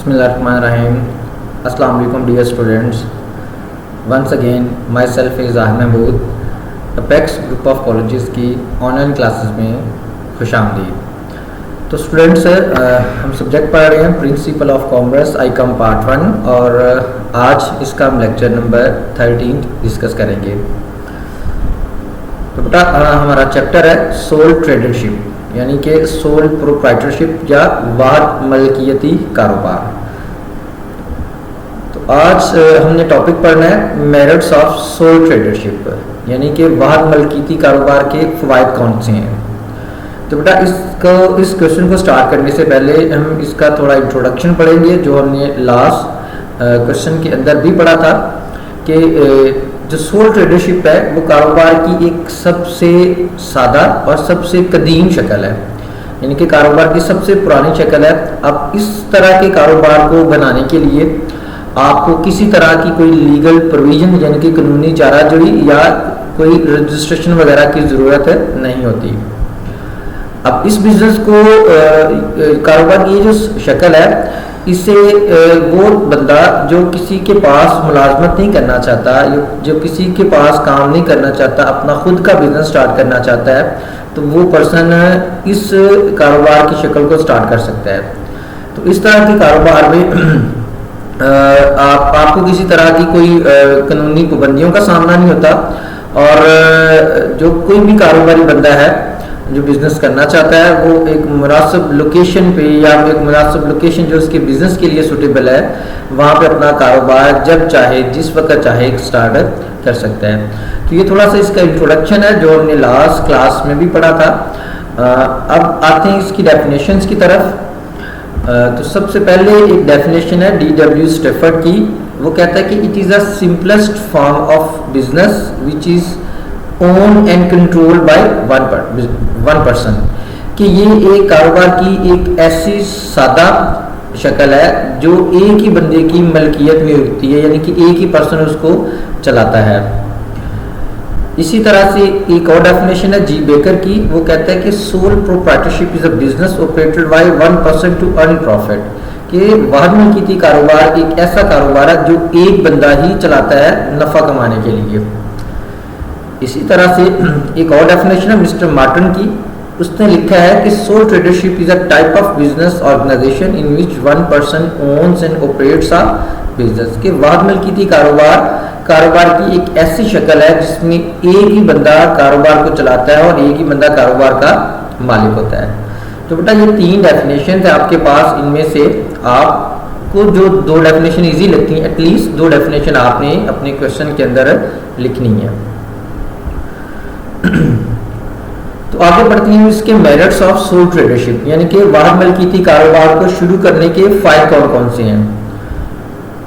بسم اللہ الرحمن الرحیم. السلام علیکم dear students. Once again myself is Zahir Mahmood. Apex group of colleges کی آن لائن کلاسز میں خوش آمدید. تو اسٹوڈنٹس ہم سبجیکٹ پڑھ رہے ہیں principle of commerce I com part 1 اور آج اس کا ہم لیکچر نمبر 13 ڈسکس کریں گے. تو بیٹا ہمارا چیپٹر ہے سول ٹریڈرشپ یعنی کہ سول پروپرائٹرشپ یا واحد ملکیتی کاروبار. تو آج ہم نے ٹاپک پڑھنا ہے میرٹس آف سول ٹریڈرشپ یعنی کہ واحد ملکیتی کاروبار کے فوائد کون سے ہیں. تو بیٹا اس کوشچن کو سٹارٹ کرنے سے پہلے ہم اس کا تھوڑا انٹروڈکشن پڑھیں گے جو ہم نے لاسٹ کوشچن کے اندر بھی پڑھا تھا کہ جو سول ٹریڈرشپ ہے وہ کاروبار کی ایک سب سے سادہ اور سب سے قدیم شکل ہے یعنی کہ کاروبار کی سب سے پرانی شکل ہے. اب اس طرح کے کاروبار کو بنانے کے لیے آپ کو کسی طرح کی کوئی لیگل پروویژن یعنی کہ قانونی چارہ جوئی یا کوئی رجسٹریشن وغیرہ کی ضرورت نہیں ہوتی. اب اس بزنس کو کاروبار کی جو شکل ہے اس سے وہ بندہ جو کسی کے پاس ملازمت نہیں کرنا چاہتا جو کسی کے پاس کام نہیں کرنا چاہتا اپنا خود کا بزنس سٹارٹ کرنا چاہتا ہے تو وہ پرسن اس کاروبار کی شکل کو سٹارٹ کر سکتا ہے. تو اس طرح کے کاروبار میں آپ کو کسی طرح کی کوئی قانونی پابندیوں کا سامنا نہیں ہوتا اور جو کوئی بھی کاروباری بندہ ہے جو بزنس کرنا چاہتا ہے وہ ایک مناسب لوکیشن پہ یا ایک مناسب لوکیشن جو اس کے بزنس کے لیے سوٹیبل ہے وہاں پہ اپنا کاروبار جب چاہے جس وقت چاہے سٹارٹ کر سکتا ہے. تو یہ تھوڑا سا اس کا انٹروڈکشن ہے جو ہم نے لاسٹ کلاس میں بھی پڑھا تھا. اب آتے ہیں اس کی ڈیفینیشنز کی طرف. تو سب سے پہلے ایک ڈیفینیشن ہے ڈی ڈبلیو اسٹیفرڈ کی. وہ کہتا ہے کہ it is a simplest form of business which is own and control by one person. کہ یہ ایک کاروبار کی ایک ایسی سادہ شکل ہے جو ایک ہی بندے کی ملکیت میں ہوتی ہے یعنی کہ ایک ہی پرسن اس کو چلاتا ہے. اسی طرح سے ایک اور ڈیفینیشن ہے جی بیکر کی. وہ کہتا ہے کہ sole proprietorship is a business operated by one person to earn profit. کہ واحد ملکیتی کاروبار ایک ایسا کاروبار ہے جو ایک بندہ ہی چلاتا ہے نفع کمانے کے لیے. اسی طرح سے ایک اور ڈیفینیشن ہے مسٹر مارٹن کی. اس نے لکھا ہے کہ sole tradership is a type of business organisation in which one person owns and operates a business. کہ واحد ملکیتی کاروبار کی ایک ایسی شکل ہے جس میں ایک ہی بندہ کاروبار کو چلاتا ہے اور ایک ہی بندہ کاروبار کا مالک ہوتا ہے. تو بیٹا یہ 3 ڈیفینیشن ہیں آپ کے پاس. ان میں سے آپ کو جو 2 ڈیفینیشن ایزی لگتی ہیں ایٹ لیسٹ 2 ڈیفینیشن آپ نے اپنے کوشچن کے اندر لکھنی ہے. تو آگے بڑھتے ہیں اس کے میرٹس آف سول ٹریڈرشپ یعنی کہ واحد ملکیتی کاروبار کو شروع کرنے کے فائدے کون کون سے ہیں.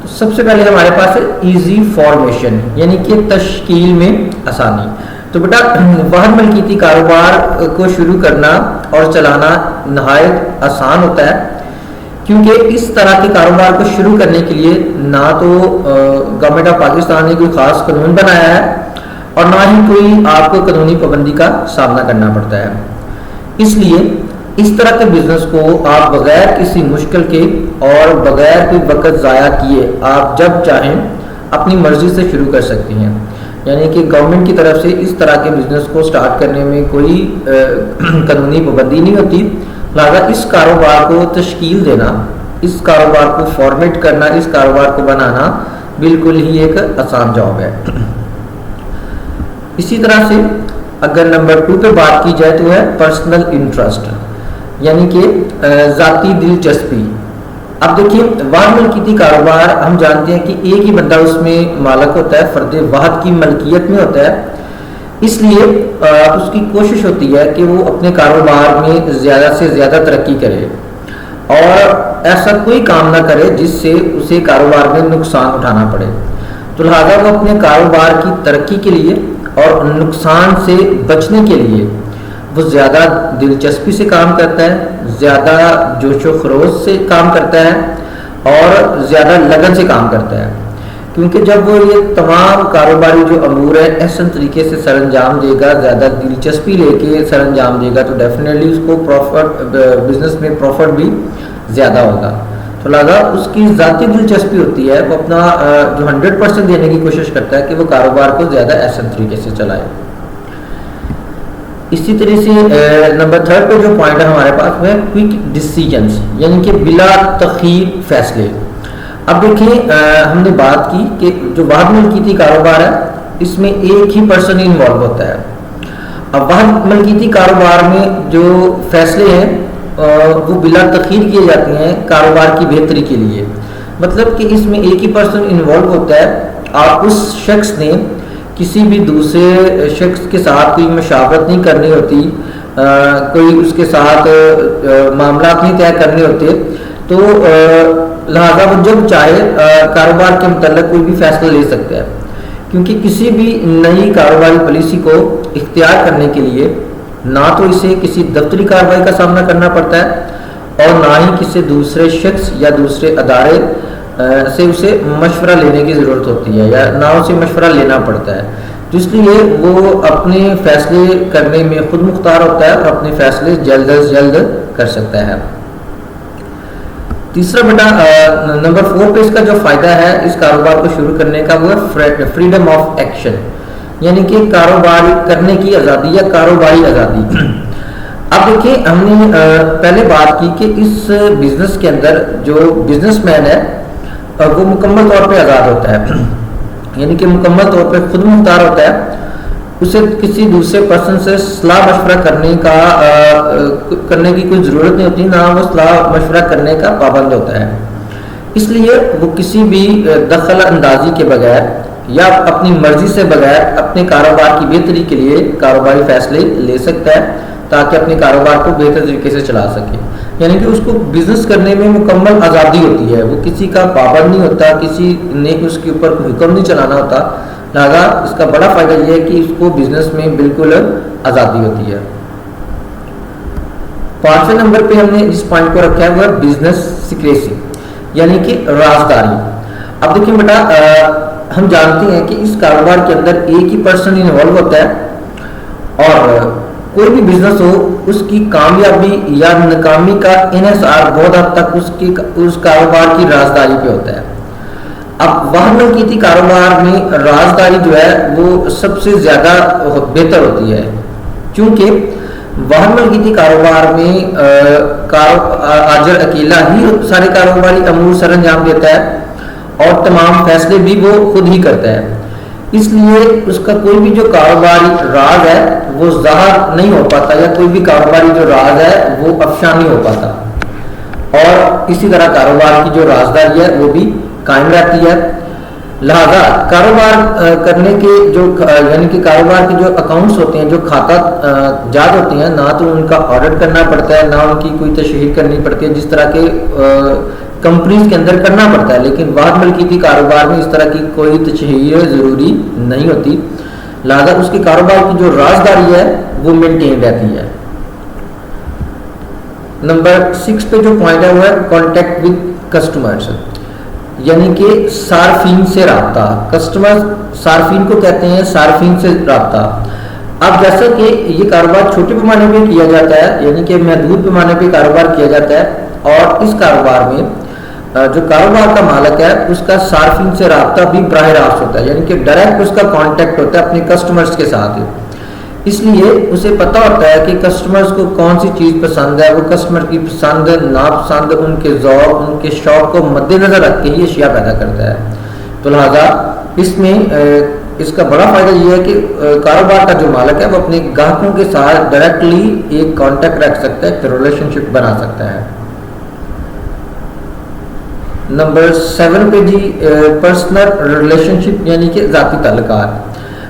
تو سب سے پہلے ہمارے پاس ہے ایزی فارمیشن یعنی کہ تشکیل میں آسانی. تو بیٹا واحد ملکیتی کاروبار کو شروع کرنا اور چلانا نہایت آسان ہوتا ہے کیونکہ اس طرح کے کاروبار کو شروع کرنے کے لیے نہ تو گورنمنٹ آف پاکستان نے کوئی خاص قانون بنایا ہے اور نہ ہی کوئی آپ کو قانونی پابندی کا سامنا کرنا پڑتا ہے. اس لیے اس طرح کے بزنس کو آپ بغیر کسی مشکل کے اور بغیر کوئی وقت ضائع کیے آپ جب چاہیں اپنی مرضی سے شروع کر سکتے ہیں. یعنی کہ گورنمنٹ کی طرف سے اس طرح کے بزنس کو سٹارٹ کرنے میں کوئی قانونی پابندی نہیں ہوتی. لہٰذا اس کاروبار کو تشکیل دینا اس کاروبار کو فارمیٹ کرنا اس کاروبار کو بنانا بالکل ہی ایک آسان جاب ہے. اسی طرح سے اگر نمبر 2 پہ بات کی جائے تو ہے پرسنل انٹرسٹ یعنی کہ ذاتی دلچسپی. اب دیکھیے واحد ملکیتی کاروبار ہم جانتے ہیں کہ ایک ہی بندہ اس میں مالک ہوتا ہے فرد واحد کی ملکیت میں ہوتا ہے. اس لیے اس کی کوشش ہوتی ہے کہ وہ اپنے کاروبار میں زیادہ سے زیادہ ترقی کرے اور ایسا کوئی کام نہ کرے جس سے اسے کاروبار میں نقصان اٹھانا پڑے. تو لہٰذا وہ اپنے کاروبار کی ترقی کے لیے اور نقصان سے بچنے کے لیے وہ زیادہ دلچسپی سے کام کرتا ہے زیادہ جوش و خروش سے کام کرتا ہے اور زیادہ لگن سے کام کرتا ہے. کیونکہ جب وہ یہ تمام کاروباری جو امور ہے احسن طریقے سے سر انجام دے گا زیادہ دلچسپی لے کے سر انجام دے گا تو ڈیفینیٹلی اس کو بزنس میں پروفٹ بھی زیادہ ہوگا. تو لہٰذا اس کی ذاتی دلچسپی ہوتی ہے، وہ اپنا جو 100% دینے کی کوشش کرتا ہے کہ وہ کاروبار کو زیادہ احسن طریقے سے چلائے۔ اسی طرح سے نمبر 3 پہ جو پوائنٹ ہے ہمارے پاس وہ ہے کوئک ڈیسیجنز، یعنی کہ بلا تخیر فیصلے۔ اب دیکھیں ہم نے بات کی کہ جو واحد ملکیتی کاروبار ہے اس میں ایک ہی پرسن انوالو ہوتا ہے۔ اب واحد ملکیتی کاروبار میں جو فیصلے ہیں وہ بلا تخیر کیے جاتے ہیں کاروبار کی بہتری کے لیے، مطلب کہ اس میں ایک ہی پرسن انوالو ہوتا ہے اور اس شخص نے کسی بھی دوسرے شخص کے ساتھ کوئی مشاورت نہیں کرنی ہوتی، کوئی اس کے ساتھ معاملات نہیں طے کرنے ہوتے، تو لہٰذا وہ جب چاہے کاروبار کے متعلق کوئی بھی فیصلہ لے سکتا ہے، کیونکہ کسی بھی نئی کاروباری پالیسی کو اختیار کرنے کے لیے نہ تو اسے کسی دفتری کارروائی کا سامنا کرنا پڑتا ہے اور نہ ہی کسی دوسرے شخص یا دوسرے ادارے سے اسے مشورہ لینے کی ضرورت ہوتی ہے یا نہ اسے مشورہ لینا پڑتا ہے، تو اس لیے وہ اپنے فیصلے کرنے میں خود مختار ہوتا ہے اور اپنے فیصلے جلد از جلد کر سکتا ہے۔ تیسرا بیٹا نمبر 4 پہ اس کا جو فائدہ ہے اس کاروبار کو شروع کرنے کا وہ ہے فریڈم آف ایکشن، یعنی کہ کاروبار کرنے کی آزادی یا کاروباری آزادی۔ اب دیکھیں ہم نے پہلے بات کی کہ اس بزنس کے اندر جو بزنس مین ہے وہ مکمل طور پہ آزاد ہوتا ہے، یعنی کہ مکمل طور پہ خود مختار ہوتا ہے، اسے کسی دوسرے پرسن سے صلاح مشورہ کرنے کی کوئی ضرورت نہیں ہوتی، نہ وہ صلاح مشورہ کرنے کا پابند ہوتا ہے، اس لیے وہ کسی بھی دخل اندازی کے بغیر یا اپنی مرضی سے بغیر اپنے کاروبار کی بہتری کے لیے کاروباری فیصلے لے سکتا ہے تاکہ اپنے کاروبار کو بہتر طریقے سے چلا سکے، یعنی کہ اس کو بزنس کرنے میں مکمل آزادی ہوتی ہے، وہ کسی کا پابند نہیں ہوتا، کسی نے اس کے اوپر کوئی حکم نہیں چلانا ہوتا، لہٰذا اس کا بڑا فائدہ یہ ہے کہ اس کو بزنس میں بالکل آزادی ہوتی ہے۔ 5ویں نمبر پہ ہم نے جس پوائنٹ کو رکھا ہے وہ ہے بزنس سیکریسی، یعنی کہ رازداری۔ اب دیکھیں بیٹا ہم جانتے ہیں کہ اس کاروبار کے اندر ایک ہی پرسن انوالو ہوتا ہے اور کوئی بھی بزنس ہو اس کی کامیابی یا ناکامی کا انحصار بہت حد تک اس کاروبار کی رازداری پہ ہوتا ہے۔ اب واحد ملکیتی کاروبار میں رازداری جو ہے وہ سب سے زیادہ بہتر ہوتی ہے، چونکہ واحد ملکیتی کاروبار میں آجر اکیلا ہی سارے کاروباری امور سر انجام دیتا ہے اور تمام فیصلے بھی وہ خود ہی کرتا ہے، اس لیے اس کا کوئی بھی جو کاروباری راز ہے وہ ظاہر نہیں ہو پاتا یا کوئی بھی کاروباری جو راز ہے وہ افشا نہیں ہو پاتا، اور اسی طرح کاروبار کی جو رازداری ہے وہ بھی قائم رہتی ہے۔ لہذا کاروبار کرنے کے جو یعنی کہ کاروبار کے جو اکاؤنٹس ہوتے ہیں، جو کھاتا جات ہوتے ہیں، نہ تو ان کا آڈٹ کرنا پڑتا ہے، نہ ان کی کوئی تشہیر کرنی پڑتی ہے جس طرح کے کمپنیز کے اندر کرنا پڑتا ہے، لیکن واحد ملکیتی کاروبار میں اس طرح کی کوئی تشہیر ضروری نہیں ہوتی، لہذا اس کے کاروبار کی جو رازداری ہے وہ مینٹین رہتی ہے۔ نمبر 6 پہ جو پوائنٹ ہے وہ ہے کانٹیکٹ ود کسٹمرز، یعنی کہ صارفین سے رابطہ۔ کسٹمر صارفین کو کہتے ہیں، صارفین سے رابطہ۔ اب جیسا کہ یہ کاروبار چھوٹے پیمانے پہ کیا جاتا ہے، یعنی کہ محدود پیمانے پہ کاروبار کیا جاتا ہے، اور اس کاروبار میں جو کاروبار کا مالک ہے اس کا صارفین سے رابطہ بھی براہ راست ہوتا ہے، یعنی کہ ڈائریکٹ اس کا کانٹیکٹ ہوتا ہے اپنے کسٹمرز کے ساتھ، اس لیے اسے پتہ ہوتا ہے کہ کسٹمرز کو کون سی چیز پسند ہے، وہ کسٹمر کی پسند ناپسند، ان کے ذوق، ان کے شوق کو مد نظر رکھ کے ہی اشیاء پیدا کرتا ہے، تو لہٰذا اس میں اس کا بڑا فائدہ یہ ہے کہ کاروبار کا جو مالک ہے وہ اپنے گاہکوں کے ساتھ ڈائریکٹلی ایک کانٹیکٹ رکھ سکتا ہے، ایک ریلیشن شپ بنا سکتا ہے۔ نمبر 7 پہ جی پرسنل ریلیشن شپ، یعنی کہ ذاتی تعلقات۔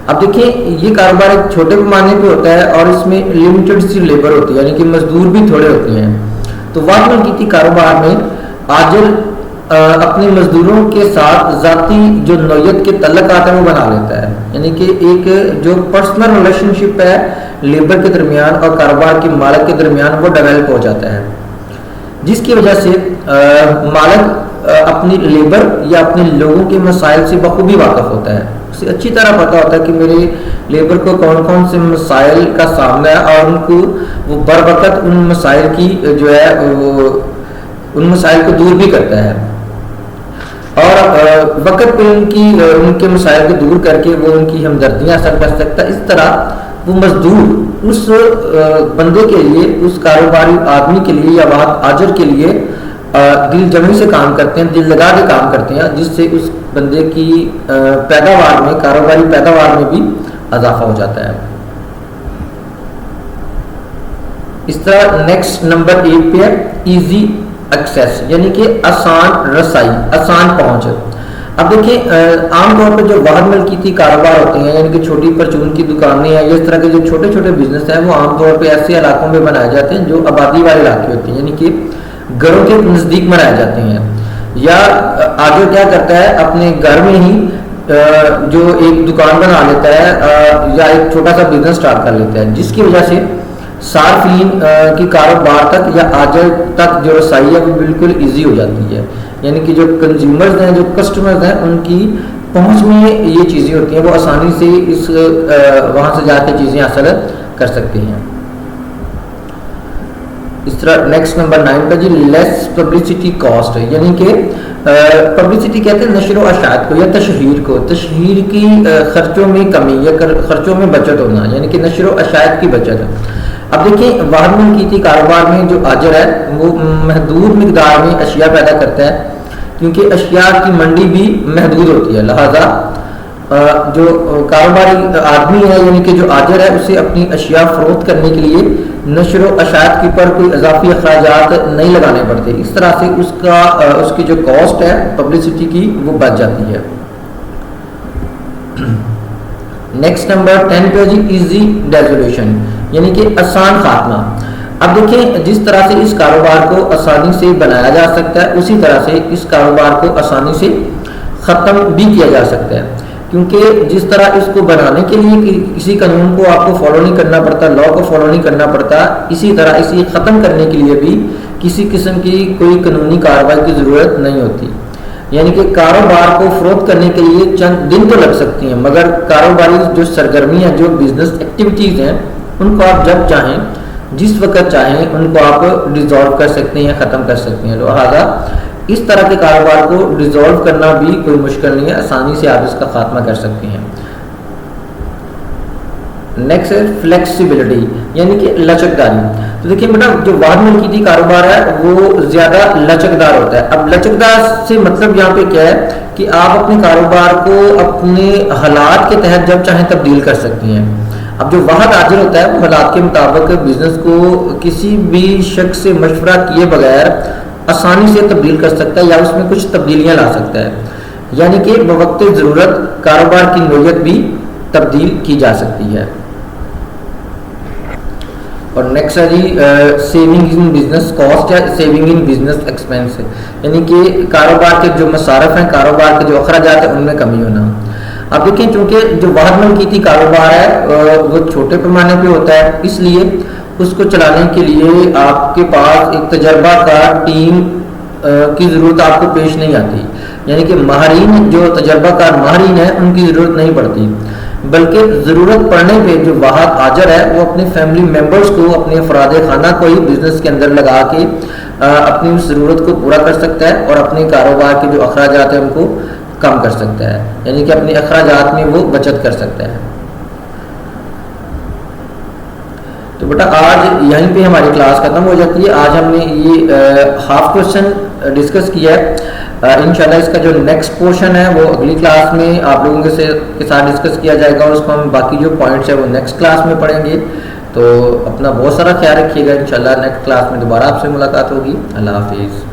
اب دیکھیں یہ کاروبار ایک چھوٹے پیمانے پہ ہوتا ہے اور اس میں لمیٹڈ سی لیبر ہوتی ہے، یعنی کہ مزدور بھی تھوڑے ہوتے ہیں، تو واحد ملکیتی کاروبار میں آجر اپنے مزدوروں کے ساتھ ذاتی جو نوعیت کے تعلقات ہیں وہ بنا لیتا ہے، یعنی کہ ایک جو پرسنل ریلیشن شپ ہے لیبر کے درمیان اور کاروبار کے مالک کے درمیان وہ ڈیولپ ہو جاتا ہے، جس کی وجہ سے مالک اپنی لیبر یا اپنے لوگوں کے مسائل سے بخوبی واقف ہوتا ہے، اسے اچھی طرح پتہ ہوتا ہے کہ میرے لیبر کو کون کون سے مسائل کا سامنا ہے اور ان کو وہ بر وقت ان مسائل کی جو ہے وہ ان مسائل کو دور بھی کرتا ہے اور وقت پہ ان کے مسائل کو دور کر کے وہ ان کی ہمدردیاں حاصل کر سکتا ہے. اس طرح وہ مزدور اس بندے کے لیے، اس کاروباری آدمی کے لیے یا واحد آجر کے لیے دل جمعی سے کام کرتے ہیں، دل لگا کے کام کرتے ہیں، جس سے اس بندے کی پیداوار میں، کاروباری پیداوار میں بھی اضافہ ہو جاتا ہے. اس طرح نیکسٹ نمبر 1 پہ ہے ایزی ایکسیس، یعنی کہ آسان رسائی، آسان پہنچ. اب دیکھیں عام طور پہ جو واحد ملکیتی کاروبار ہوتے ہیں، یعنی کہ چھوٹی پرچون کی دکانیں ہیں یا اس طرح کے جو چھوٹے چھوٹے بزنس ہیں، وہ عام طور پہ ایسے علاقوں میں بنائے جاتے ہیں جو آبادی والے علاقے ہوتے ہیں، یعنی کہ گھروں کے نزدیک بنائے جاتے ہیں. یا آگے کیا کرتا ہے، اپنے گھر میں ہی جو ایک دکان بنا لیتا ہے یا ایک چھوٹا سا بزنس سٹارٹ کر لیتا ہے، جس کی وجہ سے صارفین کی کاروبار تک یا آجر تک جو رسائی ہے وہ بالکل ایزی ہو جاتی ہے. یعنی کہ جو کنزیومرز ہیں، جو کسٹمرز ہیں، ان کی پہنچ میں یہ چیزیں ہوتی ہیں، وہ آسانی سے وہاں سے جا کے چیزیں حاصل کر سکتے ہیں. اس طرح نیکسٹ نمبر 9 پہ جی لیس پبلسٹی کاسٹ، یعنی کہ پبلسٹی کہتے ہیں نشر و اشاعت کو یا تشہیر کو، تشہیر کی خرچوں میں کمی یا خرچوں میں بچت ہونا، یعنی کہ نشر و اشاعت کی بچت. اب دیکھیں واحد ملکیتی کاروبار میں جو آجر ہے وہ محدود مقدار میں اشیاء پیدا کرتا ہے، کیونکہ اشیاء کی منڈی بھی محدود ہوتی ہے. لہذا جو کاروباری آدمی ہے، یعنی کہ جو آجر ہے، اسے اپنی اشیاء فروخت کرنے کے لیے نشر و اشاعت کے پر کوئی اضافی اخراجات نہیں لگانے پڑتے. اس طرح سے اس کی جو کاسٹ ہے پبلسٹی کی وہ بچ جاتی ہے. نیکسٹ نمبر 10 پہ جی ایزی ڈیزولیشن، یعنی کہ آسان خاتمہ. اب دیکھیں جس طرح سے اس کاروبار کو آسانی سے بنایا جا سکتا ہے، اسی طرح سے اس کاروبار کو آسانی سے ختم بھی کیا جا سکتا ہے. کیونکہ جس طرح اس کو بنانے کے لیے کسی قانون کو آپ کو فالو نہیں کرنا پڑتا، لا کو فالو نہیں کرنا پڑتا، اسی طرح اسے ختم کرنے کے لیے بھی کسی قسم کی کوئی قانونی کارروائی کی ضرورت نہیں ہوتی. یعنی کہ کاروبار کو فروخت کرنے کے لیے چند دن تو لگ سکتی ہیں، مگر کاروباری جو سرگرمی ہیں، جو بزنس ایکٹیویٹیز ہیں، ان کو آپ جب چاہیں، جس وقت چاہیں، ان کو آپ ڈیزالو کر سکتے ہیں، ختم کر سکتے ہیں. لہٰذا اس طرح کے کاروبار کو ڈیزالو کرنا بھی کوئی مشکل نہیں ہے، آسانی سے آپ اس کا خاتمہ کر سکتے ہیں. نیکسٹ ہے فلیکسیبلٹی، یعنی کہ لچکداری. تو دیکھیں بیٹا جو واحد ملکیتی کاروبار ہے وہ زیادہ لچکدار ہوتا ہے. اب لچکدار سے مطلب یہاں پہ کیا ہے کہ آپ اپنے کاروبار کو اپنے حالات کے تحت جب چاہیں تبدیل کر سکتے ہیں. اب جو واحد آجر ہوتا ہے وہ حالات کے مطابق بزنس کو کسی بھی شخص سے مشورہ کیے بغیر آسانی سے تبدیل کر سکتا ہے یا اس میں کچھ تبدیلیاں لا سکتا ہے. یعنی کہ بوقت ضرورت کاروبار کی نوعیت بھی تبدیل کی جا سکتی ہے. اور نیکسٹ ہے جی سیونگ ان بزنس کاسٹ یا سیونگ ان بزنس ایکسپینس، یعنی کہ کاروبار کے جو مصارف ہیں، کاروبار کے جو اخراجات ہیں، ان میں کمی ہونا. اب دیکھیں چونکہ جو واحد ملکیتی کاروبار ہے وہ چھوٹے پیمانے پہ ہوتا ہے، اس لیے اس کو چلانے کے لیے آپ کے پاس ایک تجربہ کار ٹیم کی ضرورت آپ کو پیش نہیں آتی. یعنی کہ ماہرین، جو تجربہ کار ماہرین ہیں، ان کی ضرورت نہیں پڑتی، بلکہ ضرورت پڑنے پہ جو واحد آجر ہے وہ اپنے فیملی ممبرز کو، اپنے افراد خانہ کو ہی بزنس کے اندر لگا کے اپنی اس ضرورت کو پورا کر سکتا ہے اور اپنے کاروبار کے جو اخراجات ہیں ان کو کم کر سکتا ہے. یعنی کہ اپنے اخراجات میں وہ بچت کر سکتا ہے. تو بیٹا آج یہیں پہ ہماری کلاس ختم ہو جاتی ہے. آج ہم نے یہ ہاف کوشچن ڈسکس کیا ہے. انشاءاللہ اس کا جو نیکسٹ پورشن ہے وہ اگلی کلاس میں آپ لوگوں کے ساتھ ڈسکس کیا جائے گا، اور اس کو ہم باقی جو پوائنٹس ہیں وہ نیکسٹ کلاس میں پڑھیں گے. تو اپنا بہت سارا خیال رکھیے گا. انشاءاللہ نیکسٹ کلاس میں دوبارہ آپ سے ملاقات ہوگی. اللہ حافظ.